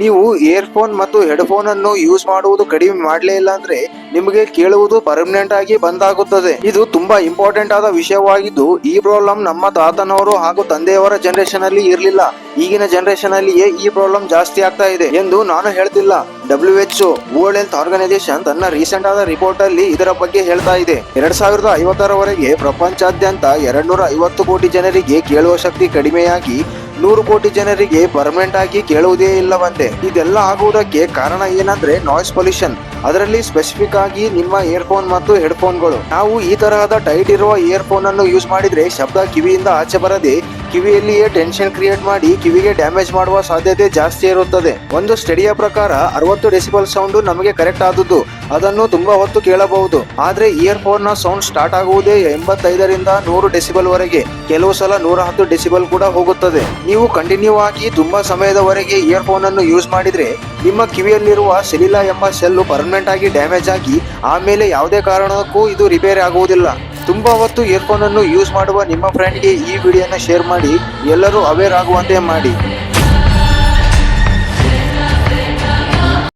ನೀವು ಇಯರ್ಫೋನ್ ಮತ್ತು ಹೆಡ್ಫೋನ್ ಅನ್ನು ಯೂಸ್ ಮಾಡುವುದು ಕಡಿಮೆ ಮಾಡಲೇ ಇಲ್ಲ ಅಂದ್ರೆ ನಿಮಗೆ ಕೇಳುವುದು ಪರ್ಮನೆಂಟ್ ಆಗಿ ಬಂದಾಗುತ್ತದೆ. ಇದು ತುಂಬಾ ಇಂಪಾರ್ಟೆಂಟ್ ಆದ ವಿಷಯವಾಗಿದ್ದು, ಈ ಪ್ರಾಬ್ಲಮ್ ನಮ್ಮ ತಾತನವರು ಹಾಗೂ ತಂದೆಯವರ ಜನರೇಷನ್ ಅಲ್ಲಿ ಇರಲಿಲ್ಲ. ಈಗಿನ ಜನರೇಷನ್ ಅಲ್ಲಿಯೇ ಈ ಪ್ರಾಬ್ಲಮ್ ಜಾಸ್ತಿ ಆಗ್ತಾ ಇದೆ ಎಂದು ನಾನು ಹೇಳ್ತಿಲ್ಲ. WHO ವರ್ಲ್ಡ್ ಹೆಲ್ತ್ ಆರ್ಗನೈಸೇಷನ್ ತನ್ನ ರೀಸೆಂಟ್ ಆದ ರಿಪೋರ್ಟ್ ಅಲ್ಲಿ ಇದರ ಬಗ್ಗೆ ಹೇಳ್ತಾ ಇದೆ. 2050ರವರೆಗೆ ಪ್ರಪಂಚಾದ್ಯಂತ 250 ಕೋಟಿ ಜನರಿಗೆ ಕೇಳುವ ಶಕ್ತಿ ಕಡಿಮೆಯಾಗಿ 100 ಕೋಟಿ ಜನರಿಗೆ ಪರ್ಮನೆಂಟ್ ಆಗಿ ಕೇಳುವುದೇ ಇಲ್ಲವಂತೆ. ಇದೆಲ್ಲ ಆಗುವುದಕ್ಕೆ ಕಾರಣ ಏನಂದ್ರೆ ನಾಯ್ಸ್ ಪೊಲ್ಯೂಷನ್, ಅದರಲ್ಲಿ ಸ್ಪೆಸಿಫಿಕ್ ಆಗಿ ನಿಮ್ಮ ಇಯರ್ಫೋನ್ ಮತ್ತು ಹೆಡ್ಫೋನ್ಗಳು. ನಾವು ಈ ತರಹದ ಟೈಟ್ ಇರುವ ಇಯರ್ಫೋನ್ ಅನ್ನು ಯೂಸ್ ಮಾಡಿದ್ರೆ ಶಬ್ದ ಕಿವಿಯಿಂದ ಆಚೆ ಬರದೆ ಕಿವಿಯಲ್ಲಿಯೇ ಟೆನ್ಷನ್ ಕ್ರಿಯೇಟ್ ಮಾಡಿ ಕಿವಿಗೆ ಡ್ಯಾಮೇಜ್ ಮಾಡುವ ಸಾಧ್ಯತೆ ಜಾಸ್ತಿ ಇರುತ್ತದೆ. ಒಂದು ಸ್ಟಡಿಯ ಪ್ರಕಾರ 60 ಡೆಸಿಬಲ್ ಸೌಂಡ್ ನಮಗೆ ಕರೆಕ್ಟ್ ಆದದ್ದು, ಅದನ್ನು ತುಂಬಾ ಹೊತ್ತು ಕೇಳಬಹುದು. ಆದ್ರೆ ಇಯರ್ಫೋನ್ ನ ಸೌಂಡ್ ಸ್ಟಾರ್ಟ್ ಆಗುವುದೇ 85ರಿಂದ 100 ಡೆಸಿಬಲ್ ವರೆಗೆ, ಕೆಲವು ಸಲ 110 ಡೆಸಿಬಲ್ ಕೂಡ ಹೋಗುತ್ತದೆ. ನೀವು ಕಂಟಿನ್ಯೂ ಆಗಿ ತುಂಬಾ ಸಮಯದವರೆಗೆ ಇಯರ್ಫೋನ್ ಅನ್ನು ಯೂಸ್ ಮಾಡಿದ್ರೆ ನಿಮ್ಮ ಕಿವಿಯಲ್ಲಿರುವ ಸೆಲಿಲಾ ಎಂಬ ಸೆಲ್ ಪರ್ಮನೆಂಟ್ ಆಗಿ ಡ್ಯಾಮೇಜ್ ಆಗಿ ಆಮೇಲೆ ಯಾವುದೇ ಕಾರಣಕ್ಕೂ ಇದು ರಿಪೇರಿ ಆಗುವುದಿಲ್ಲ. ತುಂಬಾ ಹೊತ್ತು ಇಯರ್ಫೋನ್ ಅನ್ನು ಯೂಸ್ ಮಾಡುವ ನಿಮ್ಮ ಫ್ರೆಂಡ್ಗೆ ಈ ವಿಡಿಯೋನ ಶೇರ್ ಮಾಡಿ, ಎಲ್ಲರೂ ಅವೇರ್ ಆಗುವಂತೆ ಮಾಡಿ.